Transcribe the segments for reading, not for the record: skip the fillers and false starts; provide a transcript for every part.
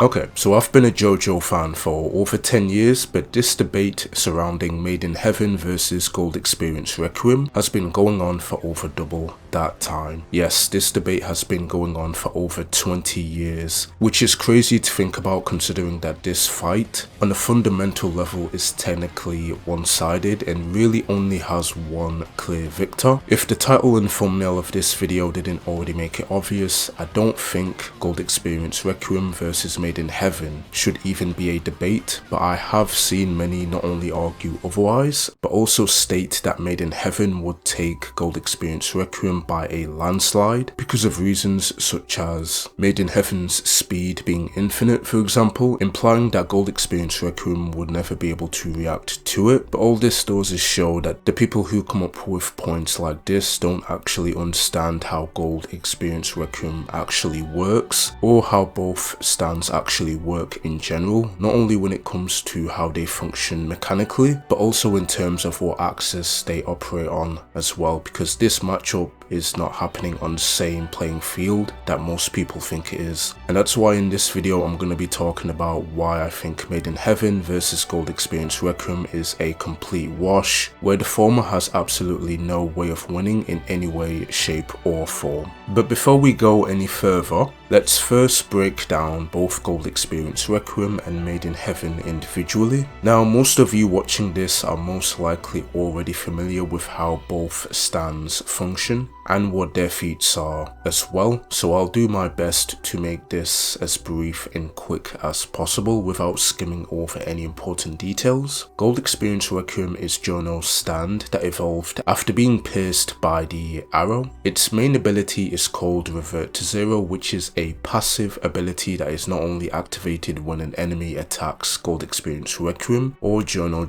Okay, so I've been a JoJo fan for over 10 years, but this debate surrounding Made in Heaven versus Gold Experience Requiem has been going on for over double that time. Yes, this debate has been going on for over 20 years, which is crazy to think about considering that this fight, on a fundamental level, is technically one-sided and really only has one clear victor. If the title and thumbnail of this video didn't already make it obvious, I don't think Gold Experience Requiem versus Made in Heaven should even be a debate, but I have seen many not only argue otherwise, but also state that Made in Heaven would take Gold Experience Requiem by a landslide because of reasons such as Made in Heaven's speed being infinite, for example, implying that Gold Experience Requiem would never be able to react to it. But all this does is show that the people who come up with points like this don't actually understand how Gold Experience Requiem actually works, or how both stands actually work in general, not only when it comes to how they function mechanically, but also in terms of what axis they operate on as well, because this matchup is not happening on the same playing field that most people think it is. And that's why in this video I'm going to be talking about why I think Made in Heaven versus Gold Experience Requiem is a complete wash, where the former has absolutely no way of winning in any way, shape or form. But before we go any further, let's first break down both Gold Experience Requiem and Made in Heaven individually. Now, most of you watching this are most likely already familiar with how both stands function and what their feats are as well, so I'll do my best to make this as brief and quick as possible without skimming over any important details. Gold Experience Requiem is Giorno's stand that evolved after being pierced by the arrow. Its main ability is called Revert to Zero, which is a passive ability that is not only activated when an enemy attacks Gold Experience Requiem or Giorno,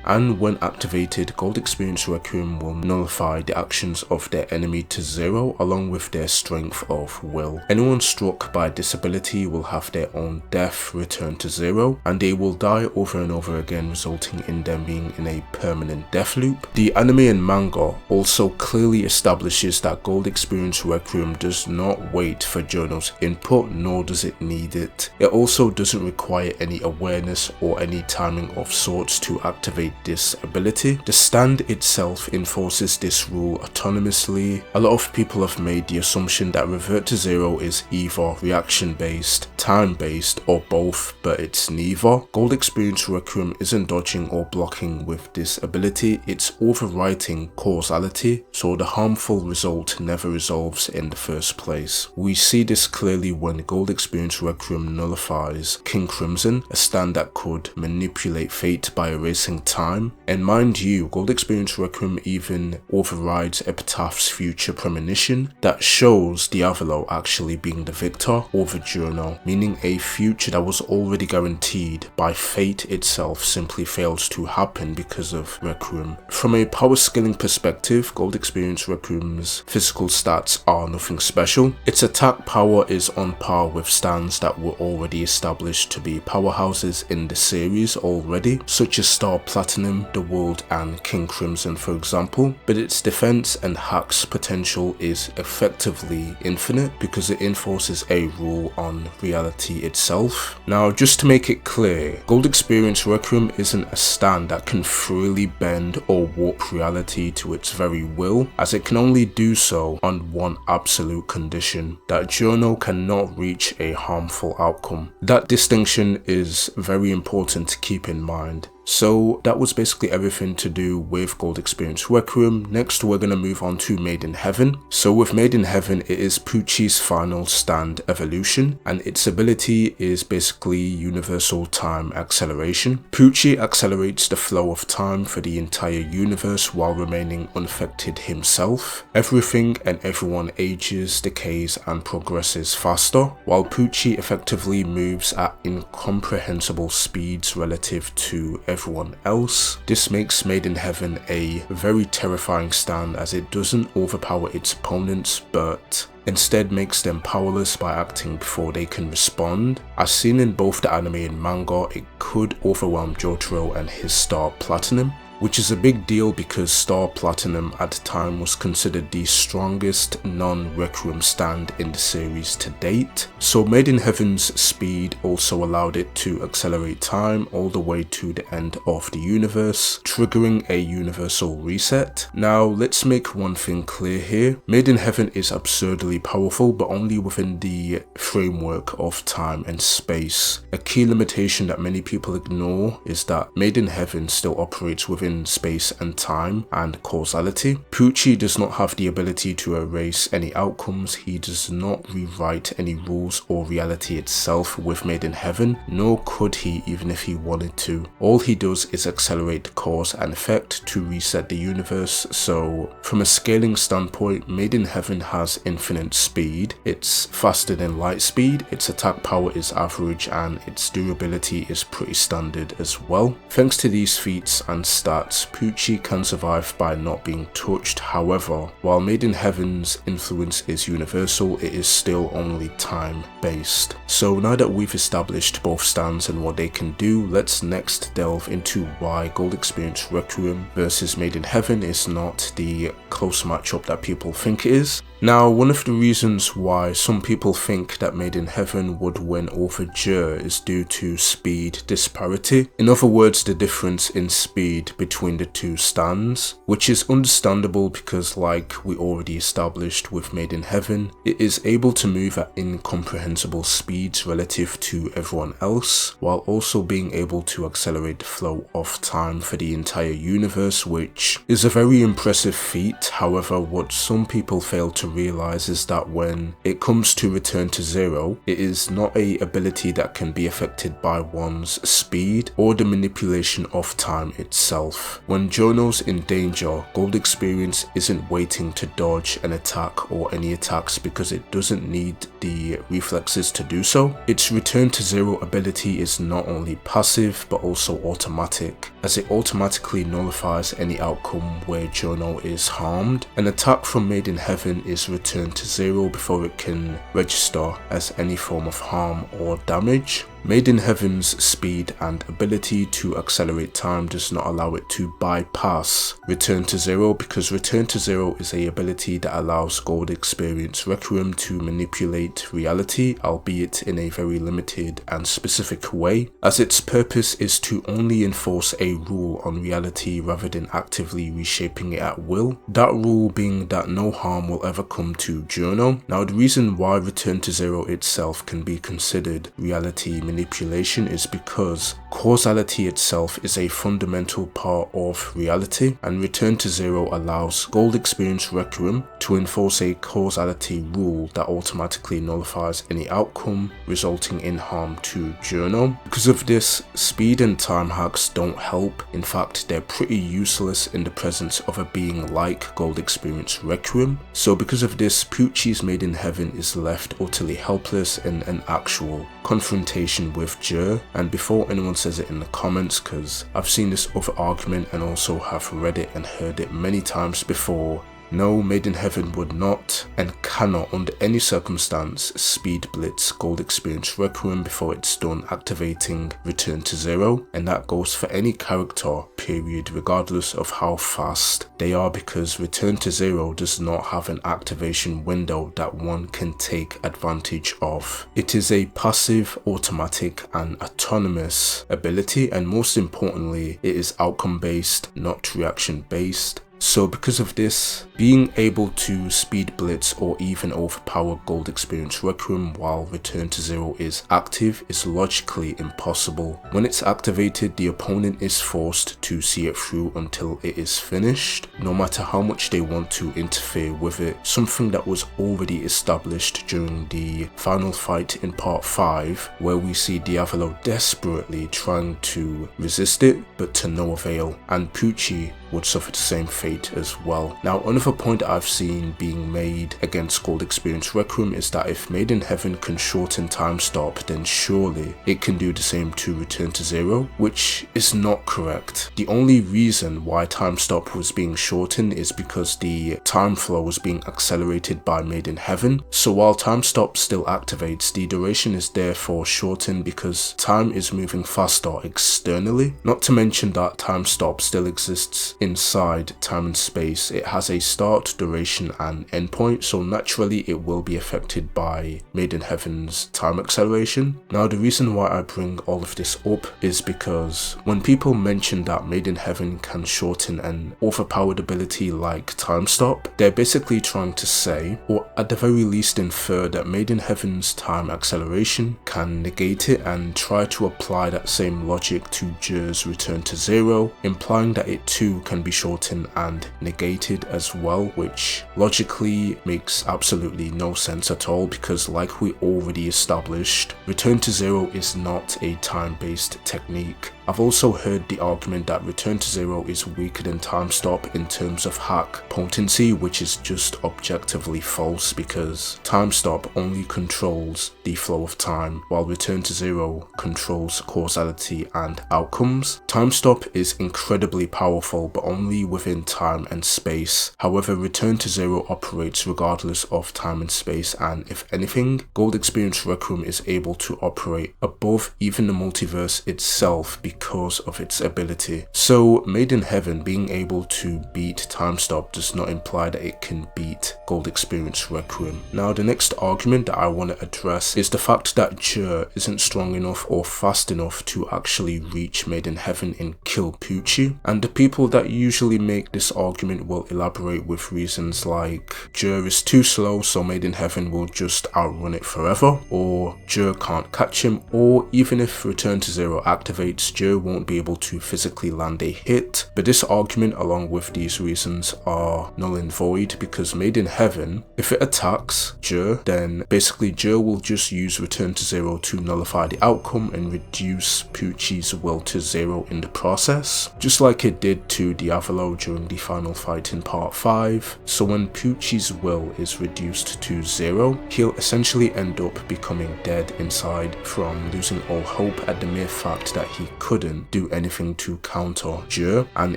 and when activated, Gold Experience Requiem will nullify the actions of their enemy to zero along with their strength of will. Anyone struck by this ability will have their own death return to zero, and they will die over and over again, resulting in them being in a permanent death loop. The anime and manga also clearly establishes that Gold Experience Requiem does not wait for Giorno's input, nor does it need it. It also doesn't require any awareness or any timing of sorts to activate this ability. The stand itself enforces this rule autonomously. A lot of people have made the assumption that Revert to Zero is either reaction based, time based, or both, but it's neither. Gold Experience Requiem isn't dodging or blocking with this ability, it's overwriting causality, so the harmful result never resolves in the first place. We see this clearly when Gold Experience Requiem nullifies King Crimson, a stand that could manipulate fate by erasing time. And mind you, Gold Experience Requiem even overrides Epitaph's future premonition that shows Diavolo actually being the victor over Giorno, meaning a future that was already guaranteed by fate itself simply fails to happen because of Requiem. From a power scaling perspective, Gold Experience Requiem's physical stats are nothing special. Its attack power is on par with stands that were already established to be powerhouses in the series already, such as Star Platinum, The World and King Crimson for example, but its defense and hacks potential is effectively infinite because it enforces a rule on reality itself. Now, just to make it clear, Gold Experience Requiem isn't a stand that can freely bend or warp reality to its very will, as it can only do so on one absolute condition, that Giorno cannot reach a harmful outcome. That distinction is very important to keep in mind. So that was basically everything to do with Gold Experience Requiem. Next we're going to move on to Made in Heaven. So with Made in Heaven, it is Pucci's final stand evolution, and its ability is basically universal time acceleration. Pucci accelerates the flow of time for the entire universe while remaining unaffected himself. Everything and everyone ages, decays and progresses faster, while Pucci effectively moves at incomprehensible speeds relative to everyone else. This makes Made in Heaven a very terrifying stand, as it doesn't overpower its opponents but instead makes them powerless by acting before they can respond. As seen in both the anime and manga, it could overwhelm Jojo and his Star Platinum, which is a big deal because Star Platinum at the time was considered the strongest non-Requiem stand in the series to date. So Made in Heaven's speed also allowed it to accelerate time all the way to the end of the universe, triggering a universal reset. Now let's make one thing clear here. Made in Heaven is absurdly powerful, but only within the framework of time and space. A key limitation that many people ignore is that Made in Heaven still operates within space and time and causality. Pucci does not have the ability to erase any outcomes. He does not rewrite any rules or reality itself with Made in Heaven, nor could he even if he wanted to. All he does is accelerate cause and effect to reset the universe. So from a scaling standpoint, Made in Heaven has infinite speed. It's faster than light speed, its attack power is average, and its durability is pretty standard as well. Thanks to these feats and stats, Pucci can survive by not being touched. However, while Made in Heaven's influence is universal, it is still only time based. So now that we've established both stands and what they can do, let's next delve into why Gold Experience Requiem versus Made in Heaven is not the close matchup that people think it is. Now, one of the reasons why some people think that Made in Heaven would win over GER is due to speed disparity. In other words, the difference in speed between the two stands, which is understandable because, like we already established with Made in Heaven, it is able to move at incomprehensible speeds relative to everyone else, while also being able to accelerate the flow of time for the entire universe, which is a very impressive feat. However, what some people fail to realize is that when it comes to Return to Zero, it is not a ability that can be affected by one's speed or the manipulation of time itself. When Giorno's in danger, Gold Experience isn't waiting to dodge an attack or any attacks because it doesn't need the reflexes to do so. Its Return to Zero ability is not only passive but also automatic, as it automatically nullifies any outcome where Giorno is harmed. An attack from Made in Heaven is returned to zero before it can register as any form of harm or damage. Made in Heaven's speed and ability to accelerate time does not allow it to bypass Return to Zero, because Return to Zero is a ability that allows Gold Experience Requiem to manipulate reality, albeit in a very limited and specific way, as its purpose is to only enforce a rule on reality rather than actively reshaping it at will. That rule being that no harm will ever come to Giorno. Now, the reason why Return to Zero itself can be considered reality manipulation is because causality itself is a fundamental part of reality, and Return to Zero allows Gold Experience Requiem to enforce a causality rule that automatically nullifies any outcome resulting in harm to Giorno. Because of this, speed and time hacks don't help. In fact, they're pretty useless in the presence of a being like Gold Experience Requiem. So because of this, Pucci's Made in Heaven is left utterly helpless in an actual confrontation with GER. And before anyone says it in the comments, because I've seen this other argument and also have read it and heard it many times before, no, Made in Heaven would not and cannot under any circumstance speed blitz Gold Experience Requiem before it's done activating Return to Zero, and that goes for any character, period, regardless of how fast they are, because Return to Zero does not have an activation window that one can take advantage of. It is a passive, automatic and autonomous ability, and most importantly, it is outcome based, not reaction based. So because of this, being able to speed blitz or even overpower Gold Experience Requiem while Return to Zero is active is logically impossible. When it's activated, the opponent is forced to see it through until it is finished, no matter how much they want to interfere with it, something that was already established during the final fight in part 5, where we see Diavolo desperately trying to resist it, but to no avail, and Pucci would suffer the same fate as well. Now, another point that I've seen being made against Gold Experience Requiem is that if Made in Heaven can shorten Time Stop, then surely it can do the same to Return to Zero, which is not correct. The only reason why Time Stop was being shortened is because the time flow was being accelerated by Made in Heaven. So while Time Stop still activates, the duration is therefore shortened because time is moving faster externally. Not to mention that Time Stop still exists inside time and space. It has a start, duration and endpoint, so naturally it will be affected by Made in Heaven's time acceleration. Now, the reason why I bring all of this up is because when people mention that Made in Heaven can shorten an overpowered ability like Time Stop, they're basically trying to say, or at the very least infer, that Made in Heaven's time acceleration can negate it and try to apply that same logic to GER's Return to Zero, implying that it too can be shortened and negated as well, which logically makes absolutely no sense at all, because like we already established, Return to Zero is not a time-based technique. I've also heard the argument that Return to Zero is weaker than Time Stop in terms of hack potency, which is just objectively false, because Time Stop only controls the flow of time, while Return to Zero controls causality and outcomes. Time Stop is incredibly powerful, but only within time and space. However, Return to Zero operates regardless of time and space, and if anything, Gold Experience Requiem is able to operate above even the multiverse itself because of its ability. So Made in Heaven being able to beat Time Stop does not imply that it can beat Gold Experience Requiem. Now, the next argument that I want to address is the fact that GER isn't strong enough or fast enough to actually reach Made in Heaven and kill Pucci, and the people that usually make this argument will elaborate with reasons like GER is too slow so Made in Heaven will just outrun it forever, or GER can't catch him, or even if Return to Zero activates, GER won't be able to physically land a hit. But this argument along with these reasons are null and void, because Made in Heaven, if it attacks GER, then basically GER will just use Return to Zero to nullify the outcome and reduce Pucci's will to zero in the process, just like it did to Diavolo during the final fight in part 5. So when Pucci's will is reduced to zero, he'll essentially end up becoming dead inside from losing all hope at the mere fact that he couldn't do anything to counter GER and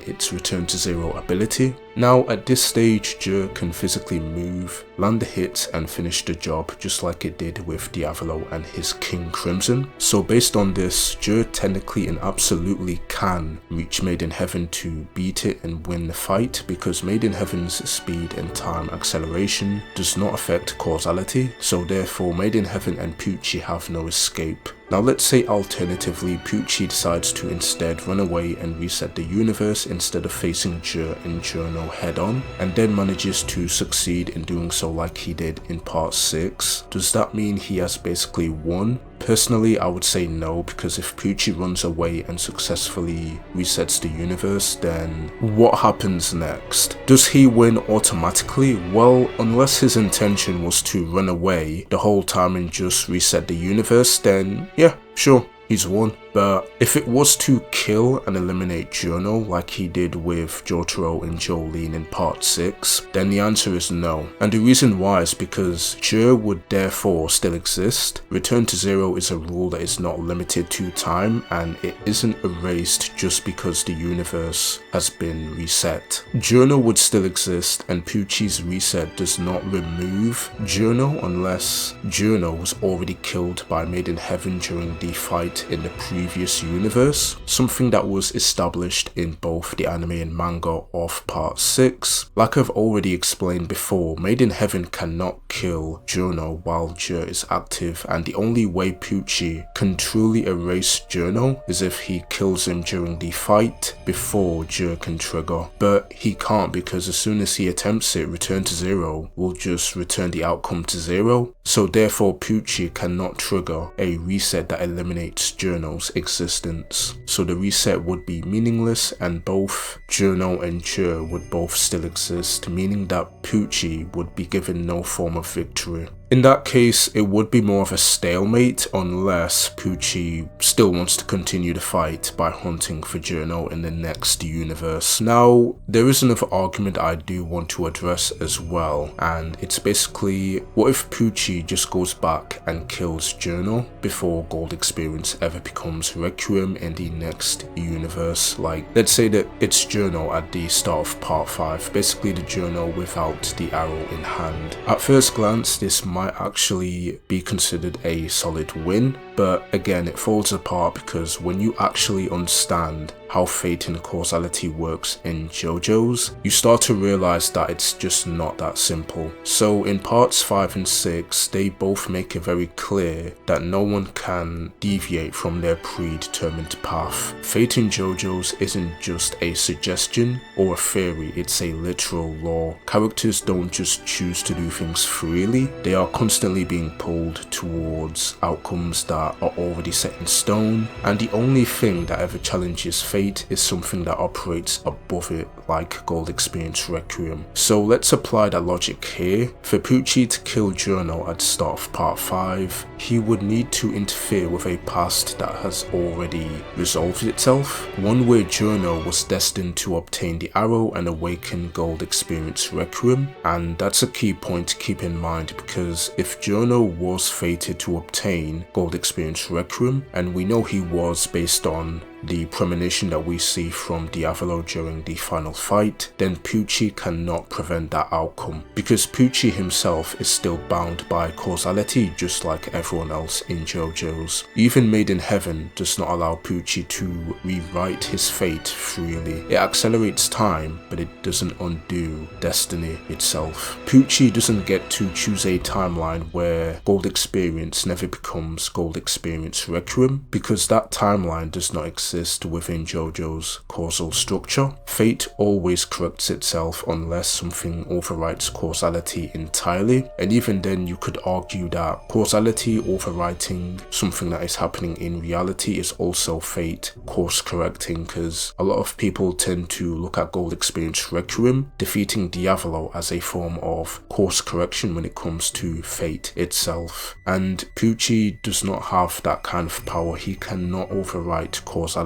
its Return to Zero ability. Now, at this stage, GER can physically move, land the hits and finish the job just like it did with Diavolo and his King Crimson. So based on this, GER technically and absolutely can reach Made in Heaven to beat it and win the fight, because Made in Heaven's speed and time acceleration does not affect causality, so therefore Made in Heaven and Pucci have no escape. Now let's say alternatively Pucci decides to instead run away and reset the universe instead of facing GER and Giorno head on, and then manages to succeed in doing so like he did in part 6. Does that mean he has basically won? Personally, I would say no, because if Pucci runs away and successfully resets the universe, then what happens next? Does he win automatically? Well, unless his intention was to run away the whole time and just reset the universe, then yeah, sure, he's won. But if it was to kill and eliminate Giorno like he did with Jotaro and Jolene in part 6, then the answer is no. And the reason why is because GER would therefore still exist. Return to Zero is a rule that is not limited to time, and it isn't erased just because the universe has been reset. Giorno would still exist, and Pucci's reset does not remove Giorno unless Giorno was already killed by Made in Heaven during the fight in the previous universe, something that was established in both the anime and manga of part 6. Like I've already explained before, Made in Heaven cannot kill Giorno while GER is active, and the only way Pucci can truly erase Giorno is if he kills him during the fight before GER can trigger. But he can't, because as soon as he attempts it, Return to Zero will just return the outcome to zero. So therefore Pucci cannot trigger a reset that eliminates Giorno's existence. So the reset would be meaningless, and both Giorno and GER would both still exist, meaning that Pucci would be given no form of victory. In that case, it would be more of a stalemate unless Pucci still wants to continue the fight by hunting for Giorno in the next universe. Now, there is another argument I do want to address as well, and it's basically, what if Pucci just goes back and kills Giorno before Gold Experience ever becomes Requiem in the next universe? Like, let's say that it's Giorno at the start of part 5, basically the Giorno without the arrow in hand. At first glance, this might actually be considered a solid win, but again, it falls apart because when you actually understand how fate and causality works in JoJo's, you start to realize that it's just not that simple. So in parts 5 and 6, they both make it very clear that no one can deviate from their predetermined path. Fate in JoJo's isn't just a suggestion or a theory, it's a literal law. Characters don't just choose to do things freely, they are constantly being pulled towards outcomes that are already set in stone, and the only thing that ever challenges fate is something that operates above it, like Gold Experience Requiem. So let's apply that logic here. For Pucci to kill Giorno at the start of part 5, he would need to interfere with a past that has already resolved itself, one where Giorno was destined to obtain the arrow and awaken Gold Experience Requiem. And that's a key point to keep in mind, because if Giorno was fated to obtain Gold Experience Requiem, and we know he was based on the premonition that we see from Diavolo during the final fight, then Pucci cannot prevent that outcome, because Pucci himself is still bound by causality just like everyone else in JoJo's. Even Made in Heaven does not allow Pucci to rewrite his fate freely. It accelerates time, but it doesn't undo destiny itself. Pucci doesn't get to choose a timeline where Gold Experience never becomes Gold Experience Requiem, because that timeline does not exist within JoJo's causal structure. Fate always corrects itself unless something overwrites causality entirely, and even then you could argue that causality overwriting something that is happening in reality is also fate course correcting, because a lot of people tend to look at Gold Experience Requiem defeating Diavolo as a form of course correction when it comes to fate itself, and Pucci does not have that kind of power. He cannot overwrite causality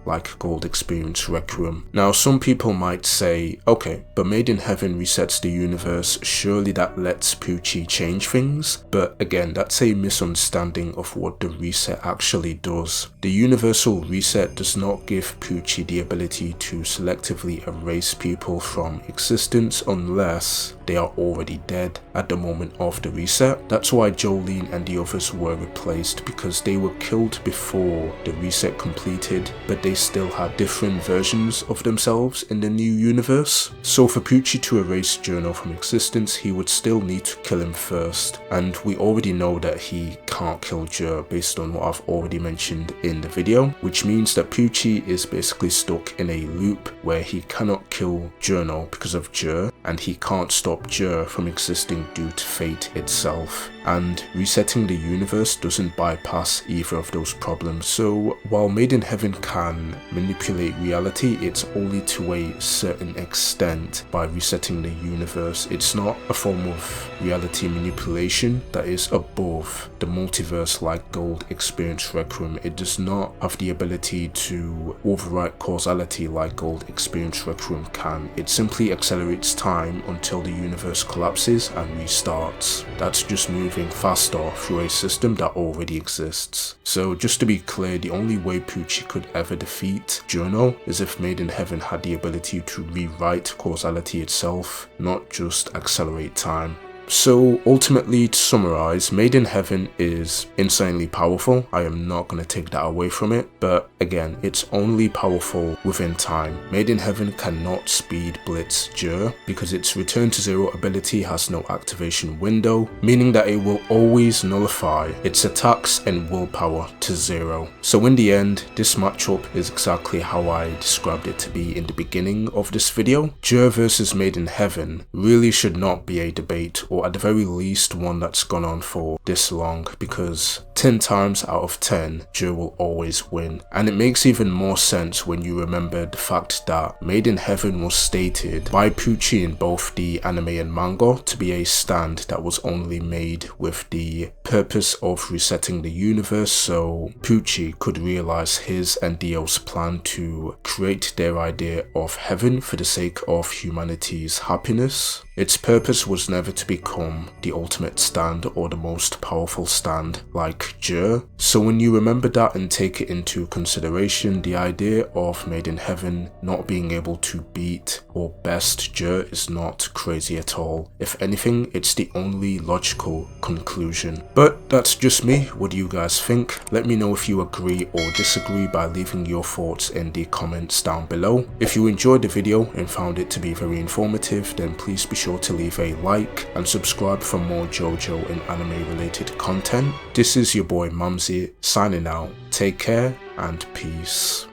like Gold Experience Requiem. Now, some people might say, okay, but Made in Heaven resets the universe, surely that lets Pucci change things? But again, that's a misunderstanding of what the reset actually does. The universal reset does not give Pucci the ability to selectively erase people from existence unless they are already dead at the moment of the reset. That's why Jolene and the others were replaced, because they were killed before the reset completed, but they still had different versions of themselves in the new universe. So for Pucci to erase Giorno from existence, he would still need to kill him first, and we already know that he can't kill GER based on what I've already mentioned in the video, which means that Pucci is basically stuck in a loop where he cannot kill Giorno because of GER, and he can't stop GER from existing due to fate itself. And resetting the universe doesn't bypass either of those problems. So while Made in Heaven can manipulate reality, it's only to a certain extent. By resetting the universe, it's not a form of reality manipulation that is above the multiverse like Gold Experience Requiem. It does not have the ability to overwrite causality like Gold Experience Requiem can. It simply accelerates time until the universe collapses and restarts. That's just moving faster through a system that already exists. So just to be clear, the only way Pucci could ever defeat Giorno is if Made in Heaven had the ability to rewrite causality itself, not just accelerate time. So ultimately, to summarize, Made in Heaven is insanely powerful. I am not going to take that away from it, but again, it's only powerful within time. Made in Heaven cannot speed blitz GER because its return to zero ability has no activation window, meaning that it will always nullify its attacks and willpower to zero. So in the end, this matchup is exactly how I described it to be in the beginning of this video. GER versus Made in Heaven really should not be a debate or at the very least one that's gone on for this long, because 10 times out of 10, GER will always win. And it makes even more sense when you remember the fact that Made in Heaven was stated by Pucci in both the anime and manga to be a stand that was only made with the purpose of resetting the universe, so Pucci could realize his and Dio's plan to create their idea of heaven for the sake of humanity's happiness. Its purpose was never to become the ultimate stand or the most powerful stand like GER. So when you remember that and take it into consideration, the idea of Made in Heaven not being able to beat or best GER is not crazy at all. If anything, it's the only logical conclusion. But that's just me. What do you guys think? Let me know if you agree or disagree by leaving your thoughts in the comments down below. If you enjoyed the video and found it to be very informative, then please be sure to leave a like and subscribe for more JoJo and anime related content. This is your boy MAMZYY signing out. Take care and peace.